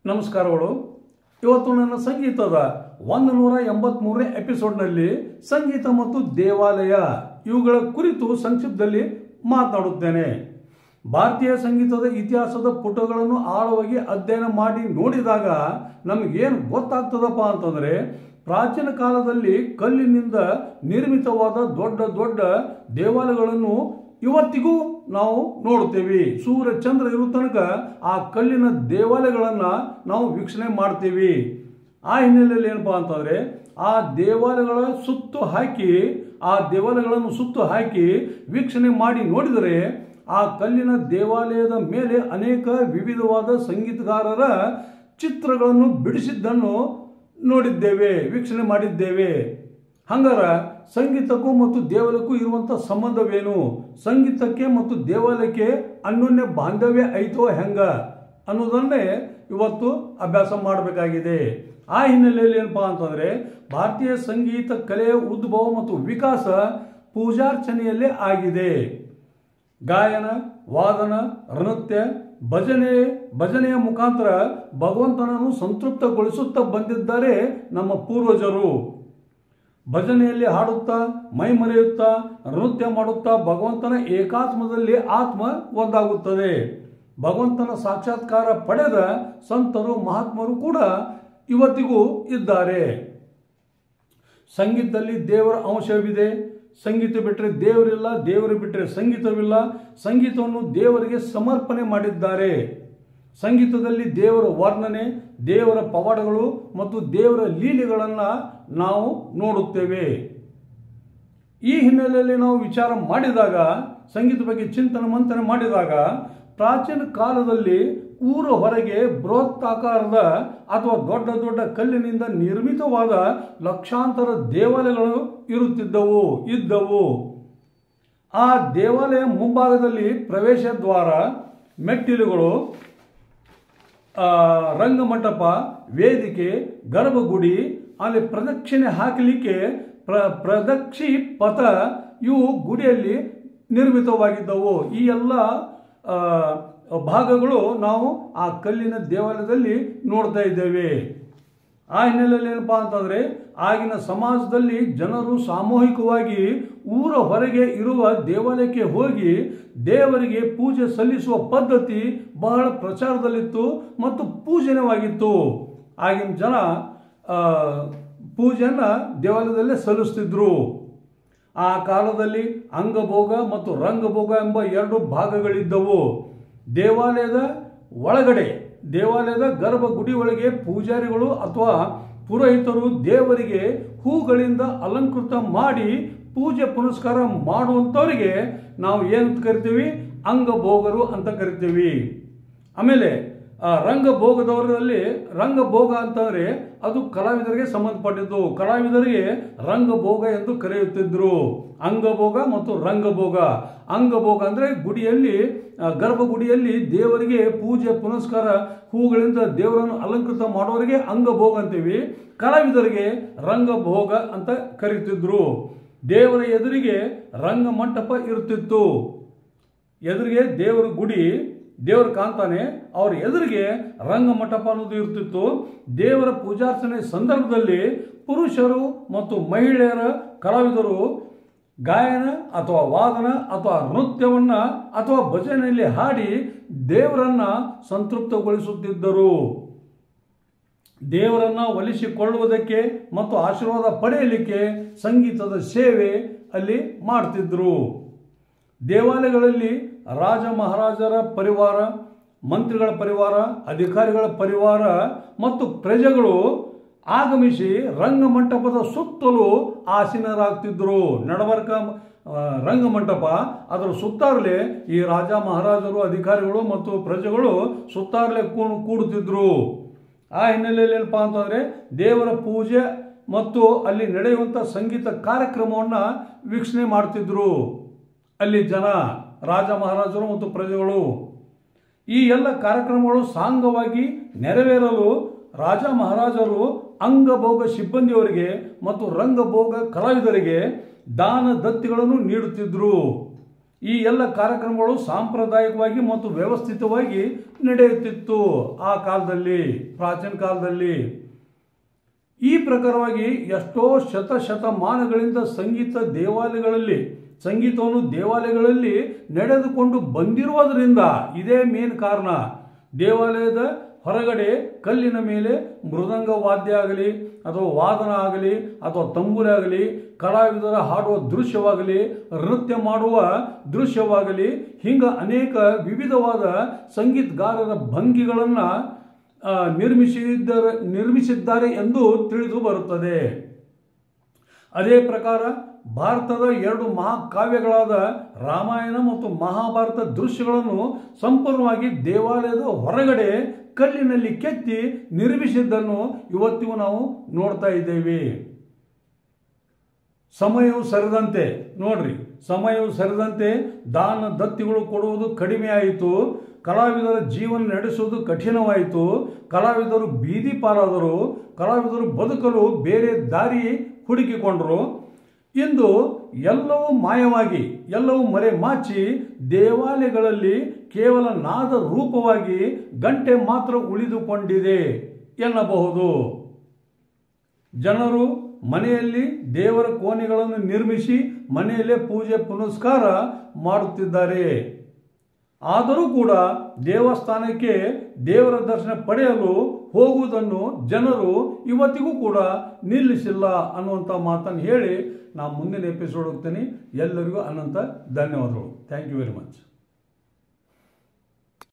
ನಮಸ್ಕಾರಗಳು. ಇವತ್ತು ನನ್ನ ಸಂಗೀತದ 183ನೇ ಎಪಿಸೋಡ್ನಲ್ಲಿ ಸಂಗೀತ ಮತ್ತು ದೇವಾಲಯ ಇವುಗಳ ಕುರಿತು ಸಂಕ್ಷಿಪ್ತದಲ್ಲಿ ಮಾತನಾಡುತ್ತೇನೆ. ಭಾರತೀಯ ಸಂಗೀತದ ಇತಿಹಾಸದ ಪುಟಗಳನ್ನು ಆಳವಾಗಿ ಅಧ್ಯಯನ ಮಾಡಿ ನೋಡಿದಾಗ ನಮಗೇನು ಗೊತ್ತಾಗ್ತದಪ್ಪ ಅಂತಂದರೆ, ಪ್ರಾಚೀನ ಕಾಲದಲ್ಲಿ ಕಲ್ಲಿನಿಂದ ನಿರ್ಮಿತವಾದ ದೊಡ್ಡ ದೊಡ್ಡ ದೇವಾಲಯಗಳನ್ನು ಇವತ್ತಿಗೂ ನಾವು ನೋಡ್ತೀವಿ. ಸೂರ್ಯ ಚಂದ್ರ ಇರೋ ತನಕ ಆ ಕಲ್ಲಿನ ದೇವಾಲಯಗಳನ್ನು ನಾವು ವೀಕ್ಷಣೆ ಮಾಡ್ತೀವಿ. ಆ ಹಿನ್ನೆಲೆಯಲ್ಲಿ ಏನಪ್ಪಾ ಅಂತಂದರೆ, ಆ ದೇವಾಲಯಗಳನ್ನು ಸುತ್ತು ಹಾಕಿ ವೀಕ್ಷಣೆ ಮಾಡಿ ನೋಡಿದರೆ ಆ ಕಲ್ಲಿನ ದೇವಾಲಯದ ಮೇಲೆ ಅನೇಕ ವಿವಿಧವಾದ ಸಂಗೀತಗಾರರ ಚಿತ್ರಗಳನ್ನು ಬಿಡಿಸಿದ್ದನ್ನು ನೋಡಿದ್ದೇವೆ, ವೀಕ್ಷಣೆ ಮಾಡಿದ್ದೇವೆ. ಹಂಗಾರ ಸಂಗೀತಕ್ಕೂ ಮತ್ತು ದೇವಾಲಯಕ್ಕೂ ಇರುವಂಥ ಸಂಬಂಧವೇನು, ಸಂಗೀತಕ್ಕೆ ಮತ್ತು ದೇವಾಲಯಕ್ಕೆ ಅನ್ಯೋನ್ಯ ಬಾಂಧವ್ಯ ಐತೋ ಹೆಂಗ ಅನ್ನೋದನ್ನೇ ಇವತ್ತು ಅಭ್ಯಾಸ ಮಾಡಬೇಕಾಗಿದೆ. ಆ ಹಿನ್ನೆಲೆಯಲ್ಲಿ ಏನಪ್ಪಾ ಅಂತಂದರೆ, ಭಾರತೀಯ ಸಂಗೀತ ಕಲೆಯ ಉದ್ಭವ ಮತ್ತು ವಿಕಾಸ ಪೂಜಾರ್ಚನೆಯಲ್ಲೇ ಆಗಿದೆ. ಗಾಯನ, ವಾದನ, ನೃತ್ಯ, ಭಜನೆಯ ಮುಖಾಂತರ ಭಗವಂತನನ್ನು ಸಂತೃಪ್ತಗೊಳಿಸುತ್ತಾ ಬಂದಿದ್ದಾರೆ ನಮ್ಮ ಪೂರ್ವಜರು. ಭಜನೆಯಲ್ಲಿ ಹಾಡುತ್ತಾ, ಮೈ ಮರೆಯುತ್ತಾ, ನೃತ್ಯ ಮಾಡುತ್ತಾ ಭಗವಂತನ ಏಕಾತ್ಮದಲ್ಲಿ ಆತ್ಮ ಒಂದಾಗುತ್ತದೆ. ಭಗವಂತನ ಸಾಕ್ಷಾತ್ಕಾರ ಪಡೆದ ಸಂತರು, ಮಹಾತ್ಮರು ಕೂಡ ಇವತ್ತಿಗೂ ಇದ್ದಾರೆ. ಸಂಗೀತದಲ್ಲಿ ದೇವರ ಅಂಶವಿದೆ. ಸಂಗೀತ ಬಿಟ್ಟರೆ ದೇವರಿಲ್ಲ, ದೇವರು ಬಿಟ್ಟರೆ ಸಂಗೀತವಿಲ್ಲ. ಸಂಗೀತವನ್ನು ದೇವರಿಗೆ ಸಮರ್ಪಣೆ ಮಾಡಿದ್ದಾರೆ. ಸಂಗೀತದಲ್ಲಿ ದೇವರ ವರ್ಣನೆ, ದೇವರ ಪವಾಡಗಳು ಮತ್ತು ದೇವರ ಲೀಲೆಗಳನ್ನು ನಾವು ನೋಡುತ್ತೇವೆ. ಈ ಹಿನ್ನೆಲೆಯಲ್ಲಿ ನಾವು ವಿಚಾರ ಮಾಡಿದಾಗ, ಸಂಗೀತ ಬಗ್ಗೆ ಚಿಂತನೆ ಮಂಥನ ಮಾಡಿದಾಗ, ಪ್ರಾಚೀನ ಕಾಲದಲ್ಲಿ ಊರ ಹೊರಗೆ ಬೃಹತ್ತಾಕಾರದ ಅಥವಾ ದೊಡ್ಡ ದೊಡ್ಡ ಕಲ್ಲಿನಿಂದ ನಿರ್ಮಿತವಾದ ಲಕ್ಷಾಂತರ ದೇವಾಲಯಗಳು ಇದ್ದವು. ಆ ದೇವಾಲಯ ಮುಂಭಾಗದಲ್ಲಿ ಪ್ರವೇಶ ದ್ವಾರ, ಮೆಟ್ಟಿಲುಗಳು, ರಂಗಮಂಟಪ, ವೇದಿಕೆ, ಗರ್ಭಗುಡಿ, ಅಲ್ಲಿ ಪ್ರದಕ್ಷಿಣೆ ಹಾಕಲಿಕ್ಕೆ ಪ್ರದಕ್ಷಿ ಪಥ ಇವು ಗುಡಿಯಲ್ಲಿ ನಿರ್ಮಿತವಾಗಿದ್ದವು. ಈ ಎಲ್ಲ ಭಾಗಗಳು ನಾವು ಆ ಕಲ್ಲಿನ ದೇವಾಲಯದಲ್ಲಿ ನೋಡ್ತಾ ಇದ್ದೇವೆ. ಆ ಹಿನ್ನೆಲೆಯಲ್ಲಿ ಏನಪ್ಪಾ ಅಂತಂದರೆ, ಆಗಿನ ಸಮಾಜದಲ್ಲಿ ಜನರು ಸಾಮೂಹಿಕವಾಗಿ ಊರ ಹೊರಗೆ ಇರುವ ದೇವಾಲಯಕ್ಕೆ ಹೋಗಿ ದೇವರಿಗೆ ಪೂಜೆ ಸಲ್ಲಿಸುವ ಪದ್ಧತಿ ಬಹಳ ಪ್ರಚಾರದಲ್ಲಿತ್ತು ಮತ್ತು ಪೂಜನೀಯವಾಗಿತ್ತು. ಆಗಿನ ಜನ ಪೂಜೆಯನ್ನು ದೇವಾಲಯದಲ್ಲೇ ಸಲ್ಲಿಸ್ತಿದ್ರು. ಆ ಕಾಲದಲ್ಲಿ ಅಂಗಭೋಗ ಮತ್ತು ರಂಗಭೋಗ ಎಂಬ ಎರಡು ಭಾಗಗಳಿದ್ದವು. ದೇವಾಲಯದ ಒಳಗಡೆ, ದೇವಾಲಯದ ಗರ್ಭಗುಡಿ ಒಳಗೆ ಪೂಜಾರಿಗಳು ಅಥವಾ ಪುರೋಹಿತರು ದೇವರಿಗೆ ಹೂಗಳಿಂದ ಅಲಂಕೃತ ಮಾಡಿ ಪೂಜೆ ಪುನಸ್ಕಾರ ಮಾಡುವಂಥವರಿಗೆ ನಾವು ಏನಂತ ಕರಿತೀವಿ? ಅಂಗಭೋಗರು ಅಂತ ಕರಿತೀವಿ. ಆಮೇಲೆ ರಂಗಭೋಗದವರಲ್ಲಿ, ರಂಗಭೋಗ ಅಂತಂದರೆ ಅದು ಕಲಾವಿದರಿಗೆ ಸಂಬಂಧಪಟ್ಟಿದ್ದು. ಕಲಾವಿದರಿಗೆ ರಂಗಭೋಗ ಎಂದು ಕರೆಯುತ್ತಿದ್ದರು. ಅಂಗಭೋಗ ಮತ್ತು ರಂಗಭೋಗ. ಅಂಗಭೋಗ ಅಂದರೆ ಗುಡಿಯಲ್ಲಿ, ಗರ್ಭಗುಡಿಯಲ್ಲಿ ದೇವರಿಗೆ ಪೂಜೆ ಪುನಸ್ಕಾರ ಹೂಗಳಿಂದ ದೇವರನ್ನು ಅಲಂಕೃತ ಮಾಡೋರಿಗೆ ಅಂಗಭೋಗ ಅಂತೀವಿ. ಕಲಾವಿದರಿಗೆ ರಂಗಭೋಗ ಅಂತ ಕರೀತಿದ್ರು. ದೇವರ ಎದುರಿಗೆ ರಂಗಮಂಟಪ ಇರುತ್ತಿತ್ತು. ಎದುರಿಗೆ ದೇವರ ಗುಡಿ, ದೇವರ ಕಾಂತಾನೆ, ಅವ್ರ ಎದುರಿಗೆ ರಂಗಮಂಟಪ ಅನ್ನೋದು ಇರ್ತಿತ್ತು. ದೇವರ ಪೂಜಾರ್ಚನೆ ಸಂದರ್ಭದಲ್ಲಿ ಪುರುಷರು ಮತ್ತು ಮಹಿಳೆಯರ ಕಲಾವಿದರು ಗಾಯನ ಅಥವಾ ವಾದನ ಅಥವಾ ನೃತ್ಯವನ್ನ ಅಥವಾ ಭಜನೆಯಲ್ಲಿ ಹಾಡಿ ದೇವರನ್ನ ಸಂತೃಪ್ತಗೊಳಿಸುತ್ತಿದ್ದರು. ದೇವರನ್ನ ಒಲಿಸಿಕೊಳ್ಳುವುದಕ್ಕೆ ಮತ್ತು ಆಶೀರ್ವಾದ ಪಡೆಯಲಿಕ್ಕೆ ಸಂಗೀತದ ಸೇವೆ ಅಲ್ಲಿ ಮಾಡ್ತಿದ್ರು. ದೇವಾಲಯಗಳಲ್ಲಿ ರಾಜ ಮಹಾರಾಜರ ಪರಿವಾರ, ಮಂತ್ರಿಗಳ ಪರಿವಾರ, ಅಧಿಕಾರಿಗಳ ಪರಿವಾರ ಮತ್ತು ಪ್ರಜೆಗಳು ಆಗಮಿಸಿ ರಂಗಮಂಟಪದ ಸುತ್ತಲೂ ಆಸೀನರಾಗ್ತಿದ್ರು. ನಡಬರ್ಕ ರಂಗಮಂಟಪ, ಅದರ ಸುತ್ತಾರಲೆ ಈ ರಾಜ ಮಹಾರಾಜರು, ಅಧಿಕಾರಿಗಳು ಮತ್ತು ಪ್ರಜೆಗಳು ಸುತ್ತಾರಲೆ ಕೂಡುತ್ತಿದ್ರು. ಆ ಹಿನ್ನೆಲೆಯಲ್ಲಿ ಏನಪ್ಪಾ ಅಂತಂದರೆ, ದೇವರ ಪೂಜೆ ಮತ್ತು ಅಲ್ಲಿ ನಡೆಯುವಂಥ ಸಂಗೀತ ಕಾರ್ಯಕ್ರಮವನ್ನು ವೀಕ್ಷಣೆ ಮಾಡ್ತಿದ್ರು ಅಲ್ಲಿ ಜನ, ರಾಜ ಮಹಾರಾಜರು ಮತ್ತು ಪ್ರಜೆಗಳು. ಈ ಎಲ್ಲ ಕಾರ್ಯಕ್ರಮಗಳು ಸಾಂಗವಾಗಿ ನೆರವೇರಲು ರಾಜ ಮಹಾರಾಜರು ಅಂಗಭೋಗ ಸಿಬ್ಬಂದಿಯವರಿಗೆ ಮತ್ತು ರಂಗಭೋಗ ಕಲಾವಿದರಿಗೆ ದಾನ ದತ್ತಿಗಳನ್ನು ನೀಡುತ್ತಿದ್ದರು. ಈ ಎಲ್ಲ ಕಾರ್ಯಕ್ರಮಗಳು ಸಾಂಪ್ರದಾಯಿಕವಾಗಿ ಮತ್ತು ವ್ಯವಸ್ಥಿತವಾಗಿ ನಡೆಯುತ್ತಿತ್ತು ಆ ಕಾಲದಲ್ಲಿ, ಪ್ರಾಚೀನ ಕಾಲದಲ್ಲಿ. ಈ ಪ್ರಕಾರವಾಗಿ ಎಷ್ಟೋ ಶತಮಾನಗಳಿಂದ ಸಂಗೀತವನ್ನು ದೇವಾಲಯಗಳಲ್ಲಿ ನಡೆದುಕೊಂಡು ಬಂದಿರುವುದರಿಂದ ಇದೇ ಮೇನ್ ಕಾರಣ. ದೇವಾಲಯದ ಹೊರಗಡೆ ಕಲ್ಲಿನ ಮೇಲೆ ಮೃದಂಗ ವಾದ್ಯ ಆಗಲಿ ಅಥವಾ ವಾದನ ಆಗಲಿ ಅಥವಾ ತಂಬೂರಿ ಆಗಲಿ, ಕಲಾವಿದರ ಹಾಡುವ ದೃಶ್ಯವಾಗಲಿ, ನೃತ್ಯ ಮಾಡುವ ದೃಶ್ಯವಾಗಲಿ, ಹಿಂಗ ಅನೇಕ ವಿವಿಧವಾದ ಸಂಗೀತಗಾರರ ಭಂಗಿಗಳನ್ನು ನಿರ್ಮಿಸಿದ್ದಾರೆ ಎಂದು ತಿಳಿದು ಬರುತ್ತದೆ. ಅದೇ ಪ್ರಕಾರ ಭಾರತದ 2 ಮಹಾಕಾವ್ಯಗಳಾದ ರಾಮಾಯಣ ಮತ್ತು ಮಹಾಭಾರತ ದೃಶ್ಯಗಳನ್ನು ಸಂಪೂರ್ಣವಾಗಿ ದೇವಾಲಯದ ಹೊರಗಡೆ ಕಲ್ಲಿನಲ್ಲಿ ಕೆತ್ತಿ ನಿರ್ಮಿಸಿದ್ದನ್ನು ಇವತ್ತಿಗೂ ನಾವು ನೋಡ್ತಾ ಇದ್ದೇವೆ. ಸಮಯವು ಸರಿದಂತೆ ದಾನ ದತ್ತಿಗಳು ಕೊಡುವುದು ಕಡಿಮೆ ಆಯಿತು. ಕಲಾವಿದರ ಜೀವನ ನಡೆಸುವುದು ಕಠಿಣವಾಯಿತು. ಕಲಾವಿದರು ಬೀದಿ ಪಾಲಾದರು. ಕಲಾವಿದರು ಬದುಕಲು ಬೇರೆ ದಾರಿ ಹುಡುಕಿಕೊಂಡರು. ಇಂದು ಎಲ್ಲವೂ ಮಾಯವಾಗಿ, ಎಲ್ಲವೂ ಮರೆಮಾಚಿ ದೇವಾಲಯಗಳಲ್ಲಿ ಕೇವಲ ನಾದ ರೂಪವಾಗಿ ಗಂಟೆ ಮಾತ್ರ ಉಳಿದುಕೊಂಡಿದೆ ಎನ್ನಬಹುದು. ಜನರು ಮನೆಯಲ್ಲಿ ದೇವರ ಕೋಣೆಗಳನ್ನು ನಿರ್ಮಿಸಿ ಮನೆಯಲ್ಲೇ ಪೂಜೆ ಪುನಸ್ಕಾರ ಮಾಡುತ್ತಿದ್ದಾರೆ. ಆದರೂ ಕೂಡ ದೇವಸ್ಥಾನಕ್ಕೆ ದೇವರ ದರ್ಶನ ಪಡೆಯಲು ಹೋಗುವುದನ್ನು ಜನರು ಇವತ್ತಿಗೂ ಕೂಡ ನಿಲ್ಲಿಸಿಲ್ಲ ಅನ್ನುವಂಥ ಮಾತನ್ನು ಹೇಳಿ ನಾನು ಮುಂದಿನ ಎಪಿಸೋಡ್ ಹೋಗ್ತೀನಿ. ಎಲ್ಲರಿಗೂ ಅನಂತ ಧನ್ಯವಾದಗಳು. Thank you very much.